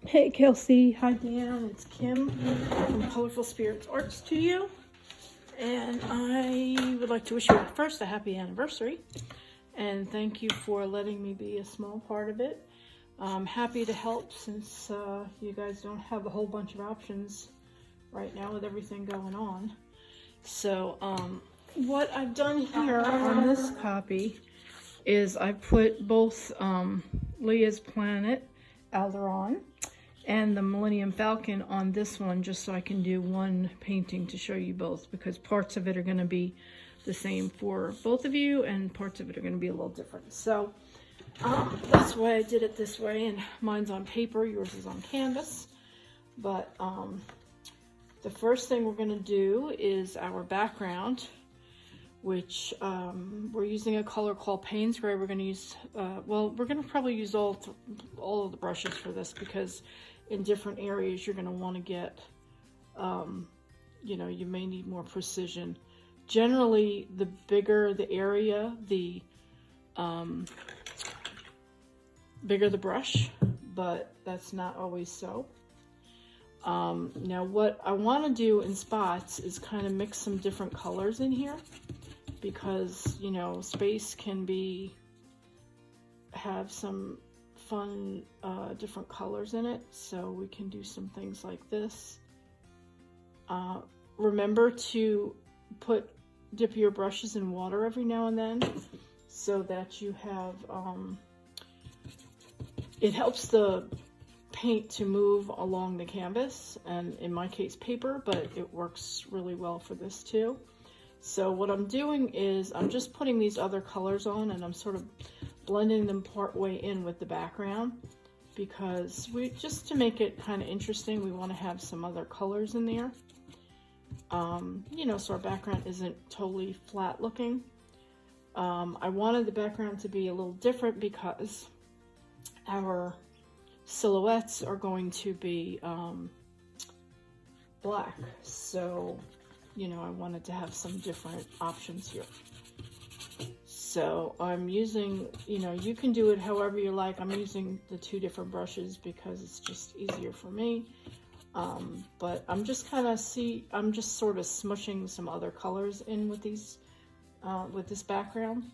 Hey Kelsey, hi Dan, it's Kim from Colorful Spirits Art Studio, and I would like to wish you first a happy anniversary, and thank you for letting me be a small part of it. I'm happy to help since you guys don't have a whole bunch of options right now with everything going on. So what I've done here on this copy is I put both Leah's Planet, Alderon, and the Millennium Falcon on this one just so I can do one painting to show you both, because parts of it are going to be the same for both of you and parts of it are going to be a little different. So that's why I did it this way, and mine's on paper, yours is on canvas. But the first thing we're going to do is our background, which we're using a color called Payne's Gray. We're going to use, well, we're going to probably use all of the brushes for this, because in different areas you're going to want to get, you know, you may need more precision. Generally, the bigger the area, the bigger the brush, but that's not always so. Now what I want to do in spots is kind of mix some different colors in here, because, you know, space can have some fun different colors in it, so we can do some things like this. Remember to dip your brushes in water every now and then, so that you have it helps the paint to move along the canvas, and in my case paper, but it works really well for this too. So what I'm doing is I'm just putting these other colors on, and I'm sort of blending them part way in with the background, because just to make it kind of interesting, we want to have some other colors in there. You know, so our background isn't totally flat looking. I wanted the background to be a little different because our silhouettes are going to be black, so, you know, I wanted to have some different options here. So I'm using, you know, you can do it however you like. I'm using the two different brushes because it's just easier for me. But I'm just sort of smushing some other colors in with these, with this background,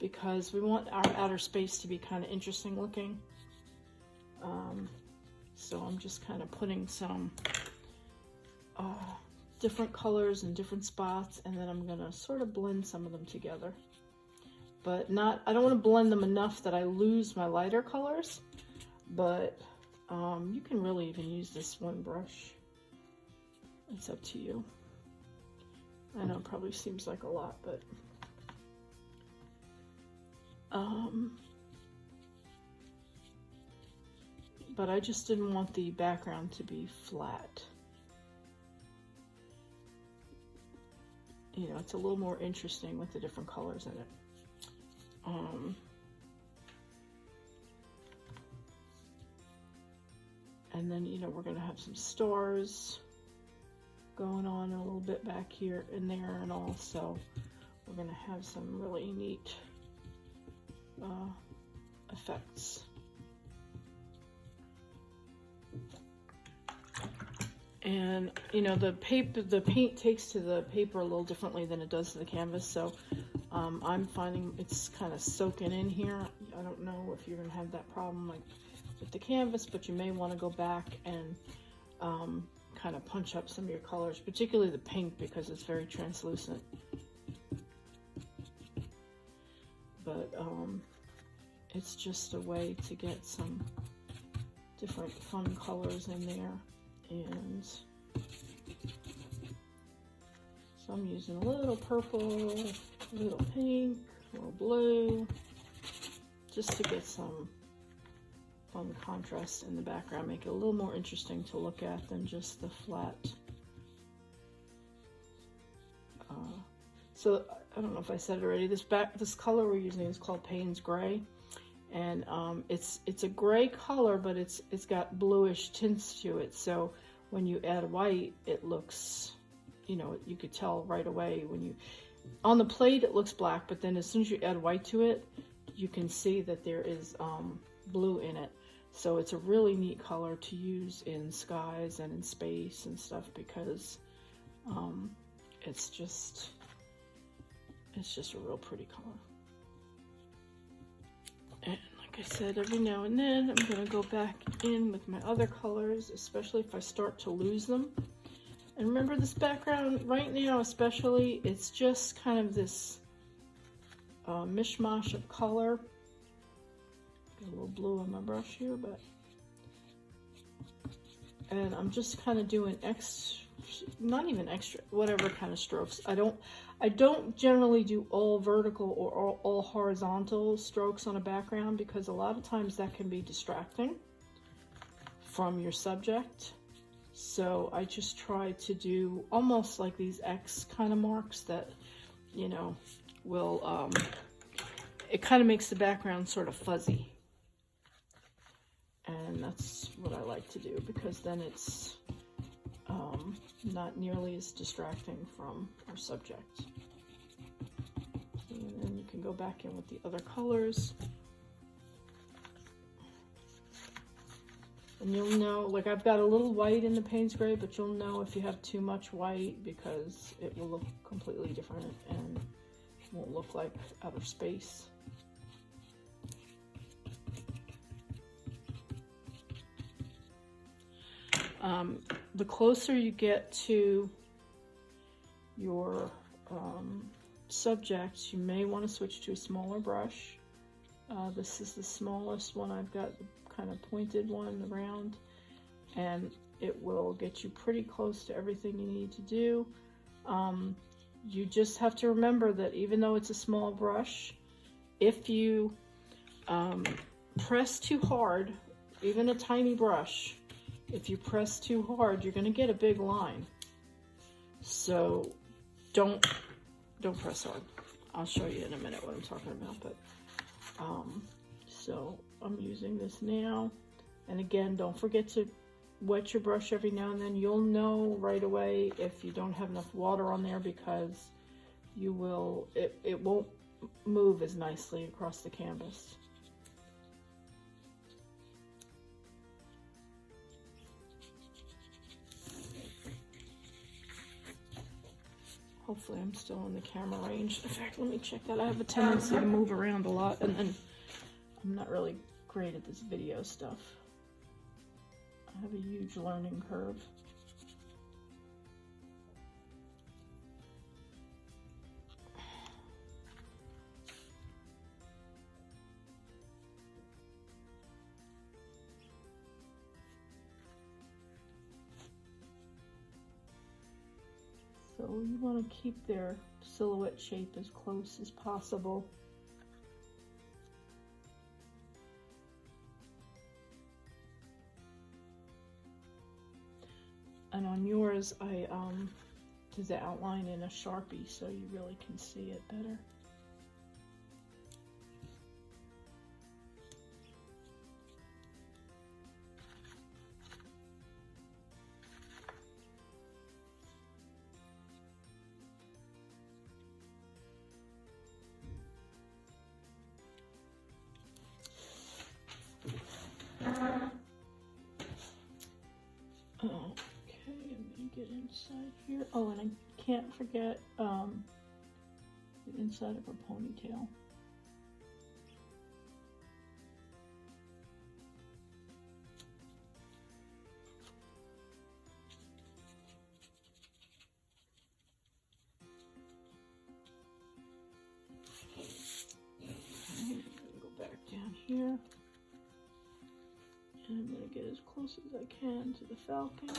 because we want our outer space to be kind of interesting looking. So I'm just kind of putting some different colors in different spots, and then I'm gonna sort of blend some of them together. But I don't want to blend them enough that I lose my lighter colors, but you can really even use this one brush. It's up to you. I know it probably seems like a lot, but I just didn't want the background to be flat. You know, it's a little more interesting with the different colors in it. And then, you know, we're going to have some stars going on a little bit back here and there, and also we're going to have some really neat effects. And, you know, the paint takes to the paper a little differently than it does to the canvas, so I'm finding it's kind of soaking in here. I don't know if you're going to have that problem like with the canvas, but you may want to go back and kind of punch up some of your colors, particularly the pink, because it's very translucent. But it's just a way to get some different fun colors in there. And so I'm using a little purple, a little pink, a little blue, just to get some fun contrast in the background, make it a little more interesting to look at than just the flat. So I don't know if I said it already, this color we're using is called Payne's Gray, and it's a gray color, but it's got bluish tints to it. So when you add white, it looks, you know, you could tell right away on the plate it looks black, but then as soon as you add white to it, you can see that there is blue in it. So it's a really neat color to use in skies and in space and stuff, because it's just a real pretty color. And like I said, every now and then I'm going to go back in with my other colors, especially if I start to lose them. And remember, this background right now especially, it's just kind of this mishmash of color. Got a little blue on my brush here, and I'm just kind of doing not even extra, whatever kind of strokes. I don't generally do all vertical or all horizontal strokes on a background, because a lot of times that can be distracting from your subject. So I just try to do almost like these X kind of marks that, you know, will, it kind of makes the background sort of fuzzy. And that's what I like to do, because then it's not nearly as distracting from our subject. And then you can go back in with the other colors. And you'll know, like I've got a little white in the Payne's Gray, but you'll know if you have too much white, because it will look completely different and won't look like outer space. The closer you get to your subject, you may want to switch to a smaller brush. This is the smallest one. I've got the kind of pointed one, the round, and it will get you pretty close to everything you need to do. You just have to remember that even though it's a small brush, if you press too hard, even a tiny brush, if you press too hard, you're going to get a big line. So don't press hard. I'll show you in a minute what I'm talking about. But so I'm using this now, and again, don't forget to wet your brush every now and then. You'll know right away if you don't have enough water on there, because you will, it won't move as nicely across the canvas. Hopefully I'm still in the camera range. In fact, let me check that. I have a tendency to move around a lot, and then I'm not really great at this video stuff. I have a huge learning curve. So you want to keep their silhouette shape as close as possible. And on yours, I did the outline in a Sharpie, so you really can see it better. Get inside here. Oh, and I can't forget the inside of her ponytail. I'm going to go back down here, and I'm going to get as close as I can to the falcon.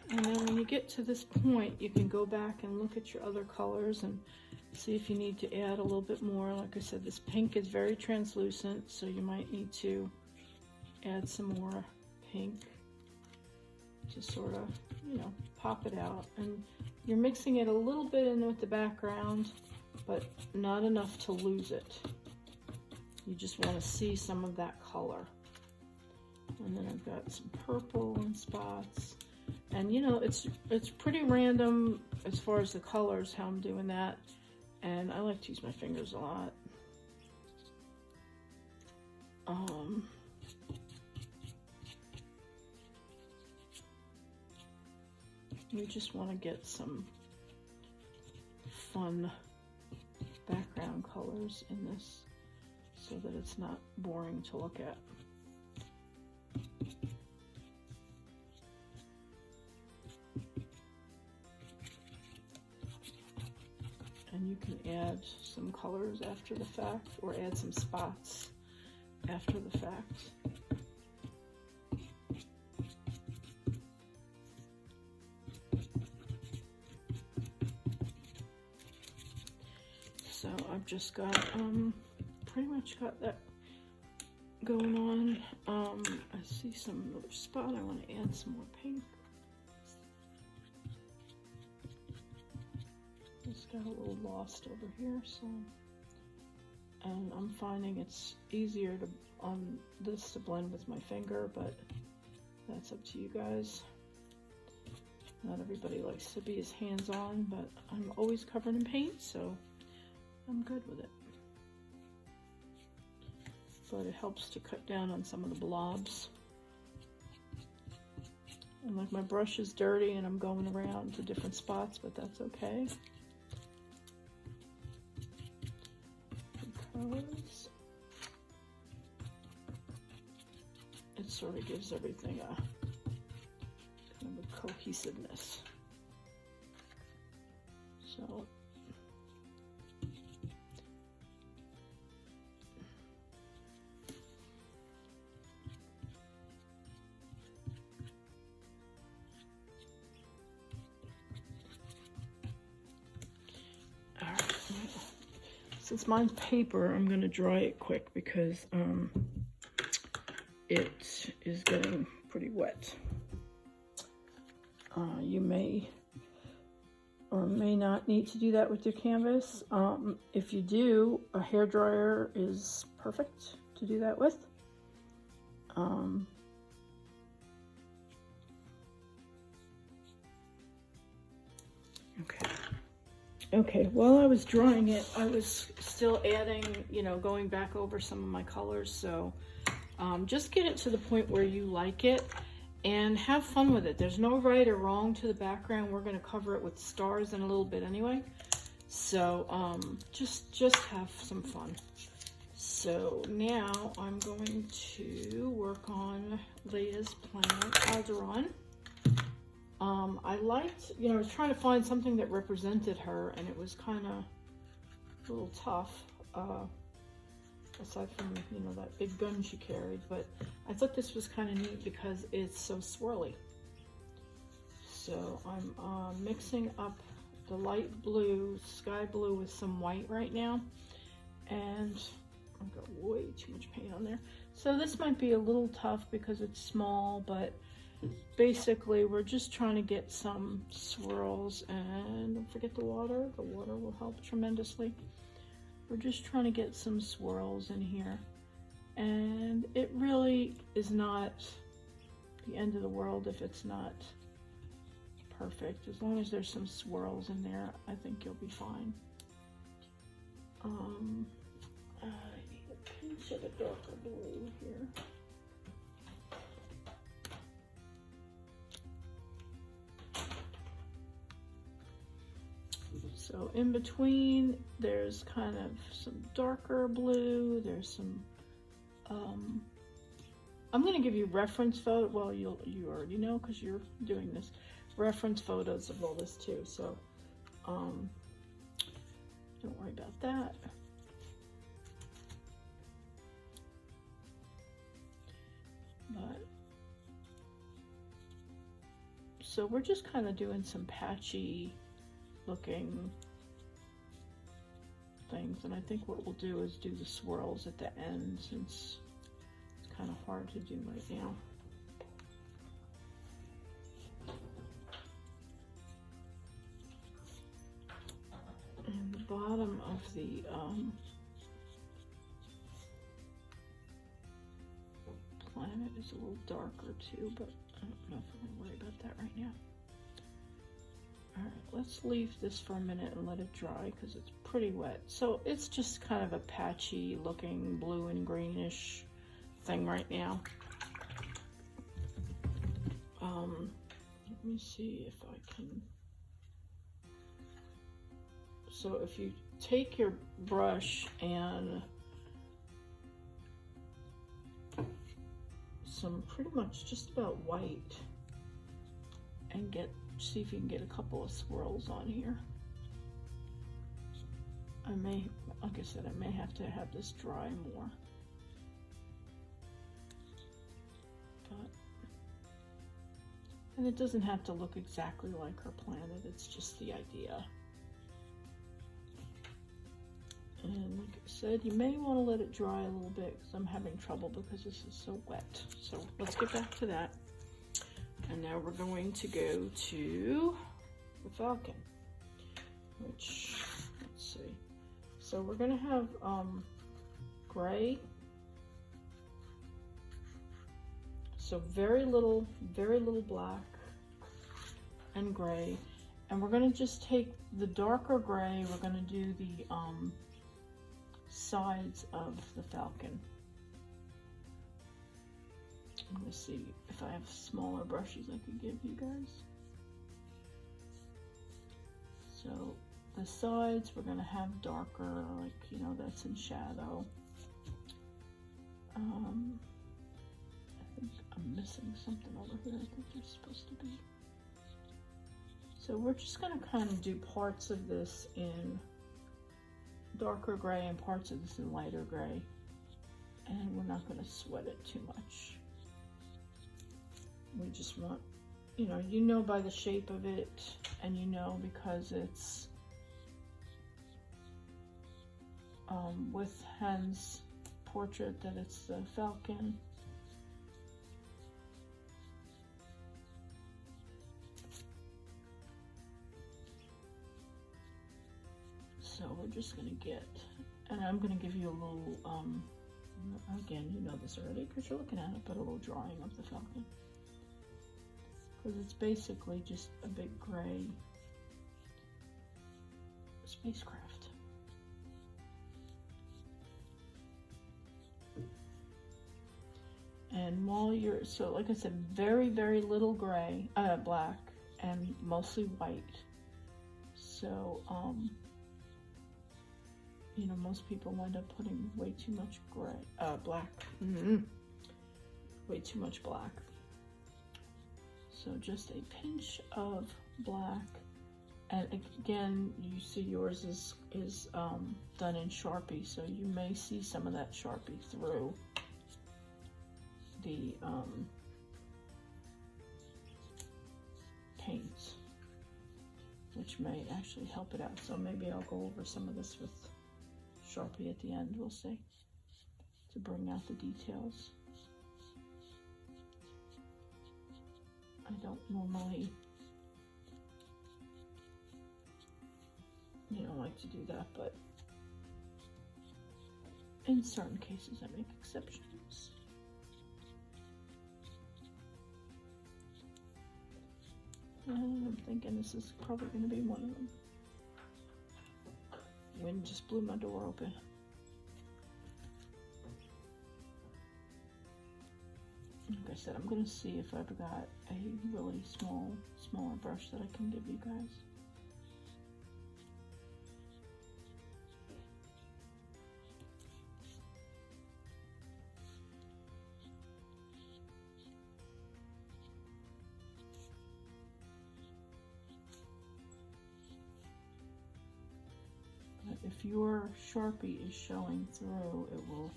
And then when you get to this point, you can go back and look at your other colors and see if you need to add a little bit more. Like I said, this pink is very translucent, so you might need to add some more pink to sort of, you know, pop it out. And you're mixing it a little bit in with the background, but not enough to lose it. You just want to see some of that color. And then I've got some purple and spots. And you know, it's pretty random as far as the colors, how I'm doing that. And I like to use my fingers a lot. We just want to get some fun background colors in this so that it's not boring to look at. And you can add some colors after the fact, or add some spots after the fact. So I've just got, pretty much got that going on. I see some other spot. I want to add some more pink. Just got a little lost over here, so. And I'm finding it's easier to, on this to blend with my finger, but that's up to you guys. Not everybody likes to be as hands-on, but I'm always covered in paint, so I'm good with it. But it helps to cut down on some of the blobs. And like my brush is dirty and I'm going around to different spots, but that's okay. Because it sort of gives everything a kind of a cohesiveness. So since mine's paper, I'm going to dry it quick because it is getting pretty wet. You may or may not need to do that with your canvas. If you do, a hairdryer is perfect to do that with. Okay, while I was drying it, I was still adding, you know, going back over some of my colors. So just get it to the point where you like it and have fun with it. There's no right or wrong to the background. We're going to cover it with stars in a little bit anyway. So just have some fun. So now I'm going to work on Leia's planet, Alderaan. I liked, you know, I was trying to find something that represented her, and it was kind of a little tough, aside from, you know, that big gun she carried, but I thought this was kind of neat because it's so swirly. So I'm mixing up the light blue, sky blue with some white right now, and I've got way too much paint on there. So this might be a little tough because it's small, but basically we're just trying to get some swirls, and don't forget the water. The water will help tremendously. We're just trying to get some swirls in here, and it really is not the end of the world if it's not perfect. As long as there's some swirls in there, I think you'll be fine. I need a pinch of a darker blue here. So in between, there's kind of some darker blue. There's some, I'm going to give you reference photo. Well, you already know because you're doing this. Reference photos of all this too. So, don't worry about that. But, so we're just kind of doing some patchy looking things, and I think what we'll do is do the swirls at the end since it's kind of hard to do right now. And the bottom of the planet Planet is a little darker too, but I don't know if I'm gonna worry about that right now. All right, let's leave this for a minute and let it dry because it's pretty wet. So it's just kind of a patchy looking blue and greenish thing right now. Let me see if I can. So if you take your brush and some pretty much just about white and see if you can get a couple of swirls on here. I may, like I said, I may have to have this dry more. But, and it doesn't have to look exactly like her planet, it's just the idea. And like I said, you may want to let it dry a little bit because I'm having trouble because this is so wet. So let's get back to that. And now we're going to go to the Falcon, which, let's see. So we're going to have gray. So very little black and gray. And we're going to just take the darker gray, we're going to do the sides of the Falcon. I'm going to see if I have smaller brushes I could give you guys. So the sides we're going to have darker, like, you know, that's in shadow. I think I'm missing something over here. I think they're supposed to be. So we're just going to kind of do parts of this in darker gray and parts of this in lighter gray. And we're not going to sweat it too much. We just want, you know by the shape of it, and you know because it's with Hans' portrait that it's the Falcon. So we're just gonna get, and I'm gonna give you a little, again, you know this already because you're looking at it, but a little drawing of the Falcon. Because it's basically just a big gray spacecraft. And while you're, so like I said, very little gray, black, and mostly white. So, you know, most people wind up putting way too much gray, black, way too much black. So just a pinch of black, and again, you see yours is done in Sharpie, so you may see some of that Sharpie through the paints, which may actually help it out. So maybe I'll go over some of this with Sharpie at the end, we'll see, to bring out the details. I don't normally, like to do that, but in certain cases I make exceptions. And I'm thinking this is probably going to be one of them. Wind just blew my door open. Like I said, I'm going to see if I've got a really smaller brush that I can give you guys. But if your Sharpie is showing through, it will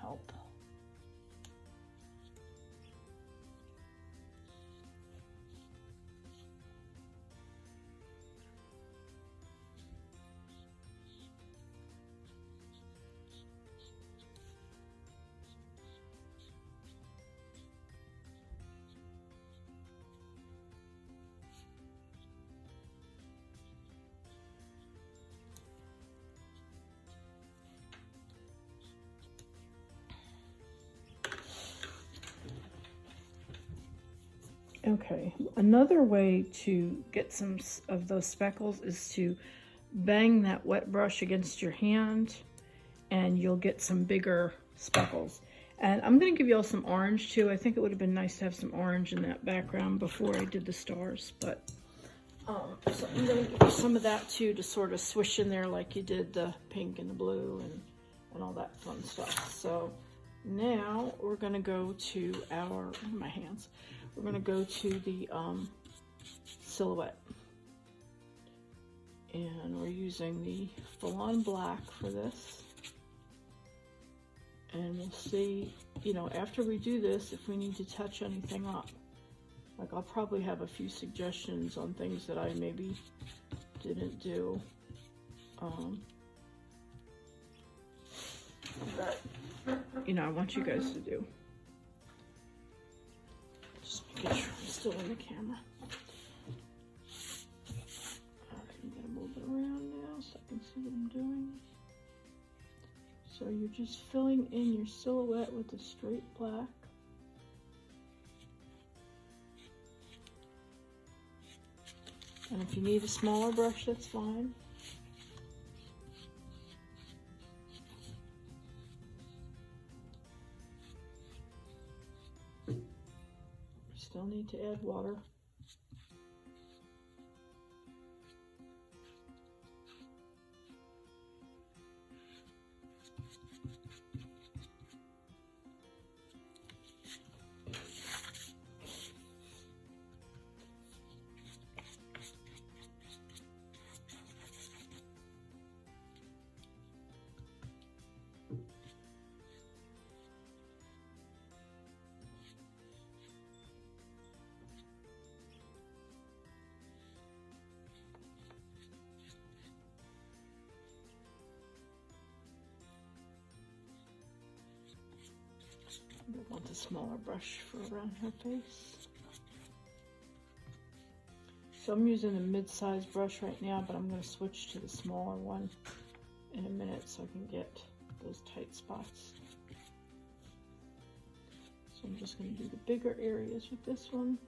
help. Okay, another way to get some of those speckles is to bang that wet brush against your hand and you'll get some bigger speckles. And I'm going to give you all some orange too. I think it would have been nice to have some orange in that background before I did the stars, but so I'm going to give you some of that too to sort of swish in there like you did the pink and the blue and all that fun stuff. So now we're going to go to my hands. We're going to go to the silhouette. And we're using the Full-On Black for this. And we'll see, you know, after we do this, if we need to touch anything up. Like, I'll probably have a few suggestions on things that I maybe didn't do. That, you know, I want you guys to do. Just making sure I'm still in the camera. I can get a little bit around now so I can see what I'm doing. So you're just filling in your silhouette with the straight black. And if you need a smaller brush, that's fine. Still need to add water. I want a smaller brush for around her face. So I'm using a mid-sized brush right now, but I'm going to switch to the smaller one in a minute so I can get those tight spots. So I'm just going to do the bigger areas with this one.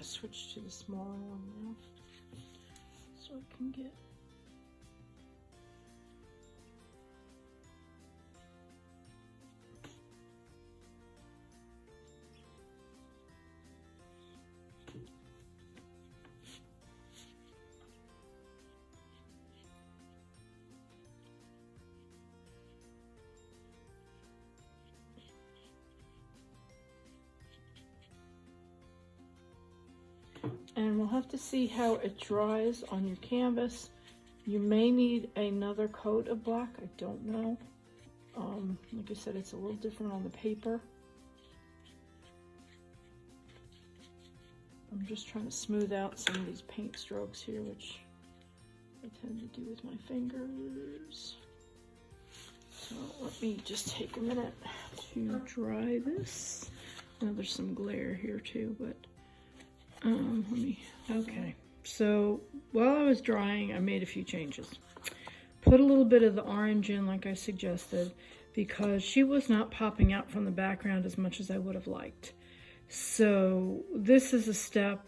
Switch to the smaller one now so I can get and we'll have to see how it dries on your canvas. You may need another coat of black, I don't know. Like I said, it's a little different on the paper. I'm just trying to smooth out some of these paint strokes here, which I tend to do with my fingers. So let me just take a minute to dry this. I know there's some glare here too, but okay. So while I was drying, I made a few changes. Put a little bit of the orange in like I suggested because she was not popping out from the background as much as I would have liked. So this is a step,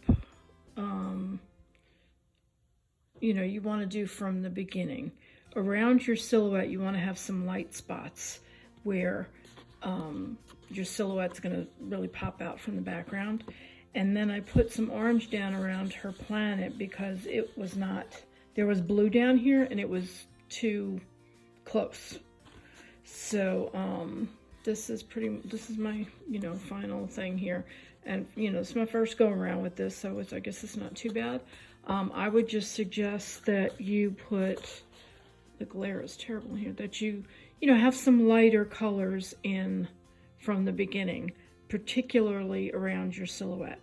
you know, you want to do from the beginning. Around your silhouette, you want to have some light spots where your silhouette's going to really pop out from the background. And then I put some orange down around her planet because it was not, there was blue down here and it was too close. So this is my, you know, final thing here. And, you know, it's my first go around with this, so I guess it's not too bad. I would just suggest that you put, the glare is terrible here, that you know, have some lighter colors in from the beginning, particularly around your silhouette.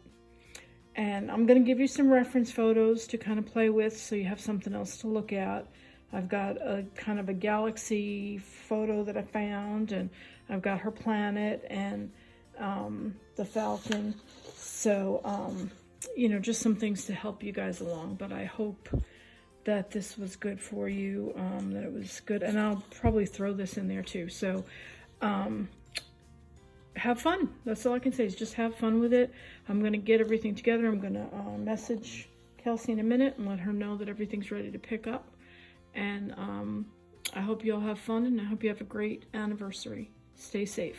And I'm going to give you some reference photos to kind of play with so you have something else to look at. I've got a kind of a galaxy photo that I found, and I've got her planet and the Falcon. So, you know, just some things to help you guys along. But I hope that this was good for you, that it was good. And I'll probably throw this in there too. So, have fun. That's all I can say, is just have fun with it. I'm going to get everything together. I'm going to message Kelsey in a minute and let her know that everything's ready to pick up. And I hope you all have fun, and I hope you have a great anniversary. Stay safe.